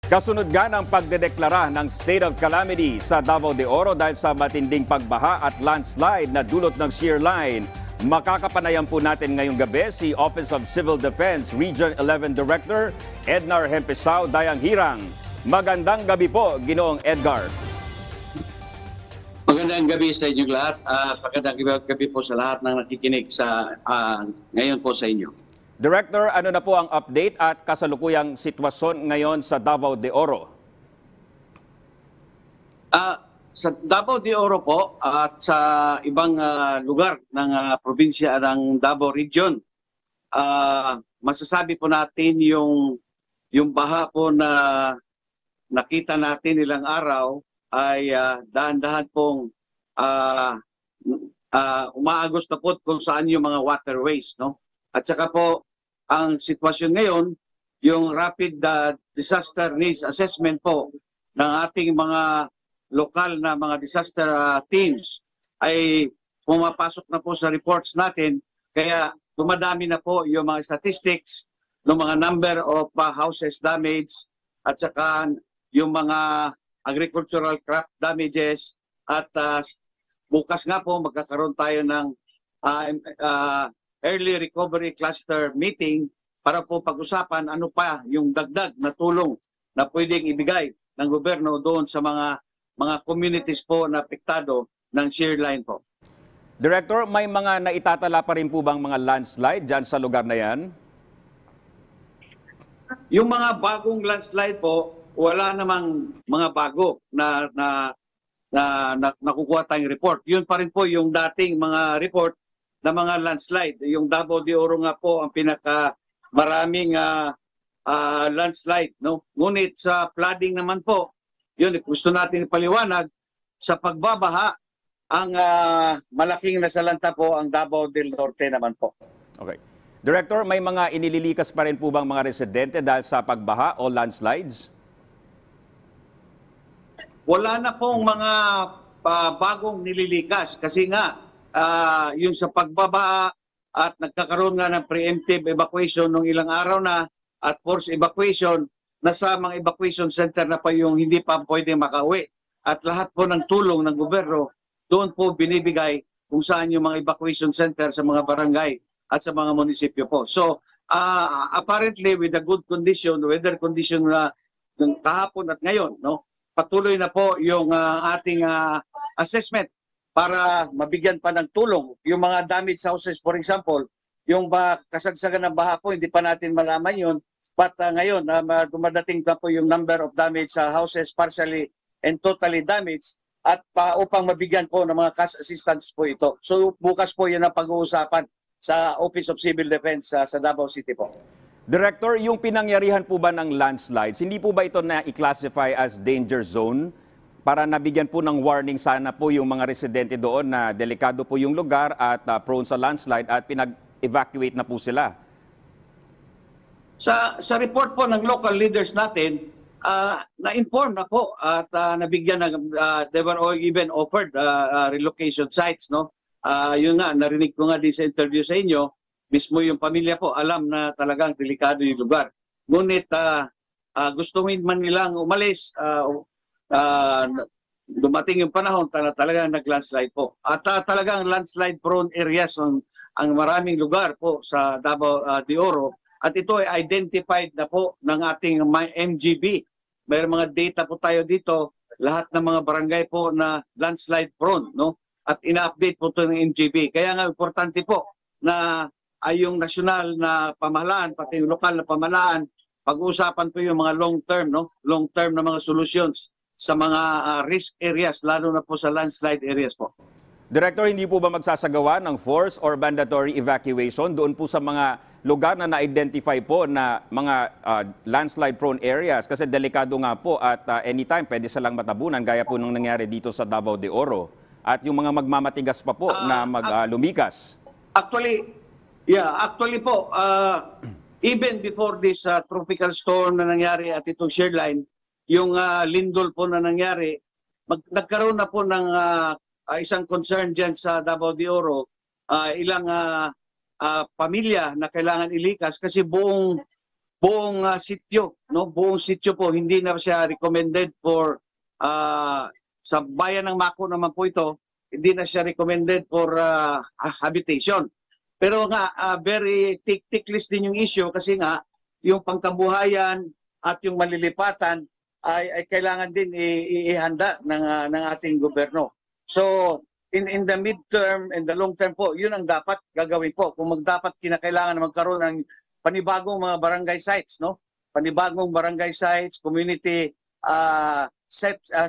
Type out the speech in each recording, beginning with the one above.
Kasunod nga ng pagdedeklara ng state of calamity sa Davao de Oro dahil sa matinding pagbaha at landslide na dulot ng shear line. Makakapanayan po natin ngayong gabi si Office of Civil Defense Region 11 Director Ednar Hempesaw Dayang Hirang. Magandang gabi po, Ginoong Edgar. Magandang gabi sa inyong lahat. Magandang gabi po sa lahat ng nakikinig sa ngayon po sa inyo. Director, ano na po ang update at kasalukuyang sitwasyon ngayon sa Davao de Oro? Sa Davao de Oro po at sa ibang lugar ng probinsya ng Davao Region, masasabi po natin yung baha po na nakita natin ilang araw ay dahan-dahan pong umaagos na po kung saan yung mga waterways, no? At saka po, ang sitwasyon ngayon, yung rapid disaster needs assessment po ng ating mga lokal na mga disaster teams ay pumapasok na po sa reports natin. Kaya dumadami na po yung mga statistics ng mga number of houses damaged at saka yung mga agricultural crop damages. At bukas nga po magkakaroon tayo ng early recovery cluster meeting para po pag-usapan ano pa yung dagdag na tulong na pwedeng ibigay ng gobyerno doon sa mga communities po na apektado ng shear line po. Director, may mga naitatala pa rin po bang mga landslide dyan sa lugar na yan? Yung mga bagong landslide po, wala namang mga bago na nakukuha tayong report. Yun pa rin po yung dating mga report na mga landslide. Yung Davao de Oro nga po ang pinaka maraming landslide, no? Ngunit sa flooding naman po, yun gusto natin ipaliwanag, sa pagbabaha ang malaking nasalanta po ang Davao del Norte naman po. Okay. Director, may mga inililikas pa rin po bang mga residente dahil sa pagbaha o landslides? Wala na pong mga bagong nililikas kasi nga yung sa pagbaba at nagkakaroon nga ng preemptive evacuation ng ilang araw na at forced evacuation, nasa mga evacuation center na pa yung hindi pa pwedeng makauwi. At lahat po ng tulong ng gobyerno doon po binibigay kung saan yung mga evacuation center sa mga barangay at sa mga munisipyo po. So apparently with a good condition, weather condition na kahapon at ngayon, no, patuloy na po yung ating assessment para mabigyan pa ng tulong yung mga damaged houses. For example, yung kasagsagan ng baha po, hindi pa natin malaman yun. But ngayon, dumadating na po yung number of damaged houses, partially and totally damaged, at upang mabigyan po ng mga cash assistance po ito. So bukas po yan ang pag-uusapan sa Office of Civil Defense sa Davao City po. Director, yung pinangyarihan po ba ng landslides, hindi po ba ito na i-classify as danger zone? Para nabigyan po ng warning sana po yung mga residente doon na delikado po yung lugar at prone sa landslide at pinag-evacuate na po sila. Sa report po ng local leaders natin, na-inform na po at nabigyan ng, they were even offered relocation sites, no? Yun nga, narinig ko nga din sa interview sa inyo, mismo yung pamilya po alam na talagang delikado yung lugar. Ngunit gusto man nilang umalis, dumating yung panahon talagang nag-landslide po. At talagang landslide prone areas ang maraming lugar po sa Davao de Oro. At ito ay identified na po ng ating MGB. May mga data po tayo dito, lahat ng mga barangay po na landslide prone, no? At ina-update po ito ng MGB. Kaya nga importante po na ay yung nasyonal na pamahalaan, pati yung lokal na pamahalaan, pag-uusapan po yung mga long-term, no? Long-term na mga solutions sa mga risk areas, lalo na po sa landslide areas po. Director, hindi po ba magsasagawa ng forced or mandatory evacuation doon po sa mga lugar na na-identify po na mga landslide-prone areas? Kasi delikado nga po at anytime pwede silang matabunan gaya po nung nangyari dito sa Davao de Oro. At yung mga magmamatigas pa po na lumikas. Actually po, even before this tropical storm na nangyari at itong shear line, yung lindol po na nangyari, nagkaroon na po ng isang concern dyan sa Davao de Oro, ilang pamilya na kailangan ilikas kasi buong buong sitio, no? Buong sitio po, hindi na siya recommended for sa bayan ng Mako naman po ito, hindi na siya recommended for habitation. Pero nga, very ticklish din yung issue kasi nga, yung pangkabuhayan at yung malilipatan ay kailangan din ihanda ng ating gobyerno. So, in the midterm and the long term po, yun ang dapat gagawin po. Kung dapat kinakailangan na magkaroon ng panibagong mga barangay sites, no? Panibagong barangay sites, community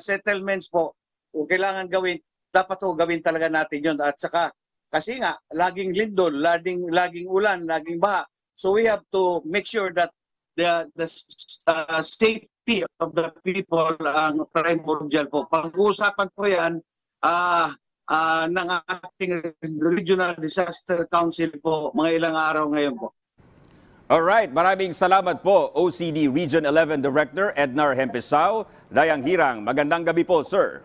settlements po, kung kailangan gawin, dapat po gawin talaga natin yun. At saka, kasi nga, laging lindol, laging ulan, laging baha. So we have to make sure that the safety of the people ang primordial po. Pag-uusapan po yan ng ating Regional Disaster Council po mga ilang araw ngayon po. Alright, maraming salamat po OCD Region 11 Director Ednar Hempisao, Dayang Hirang. Magandang gabi po, sir.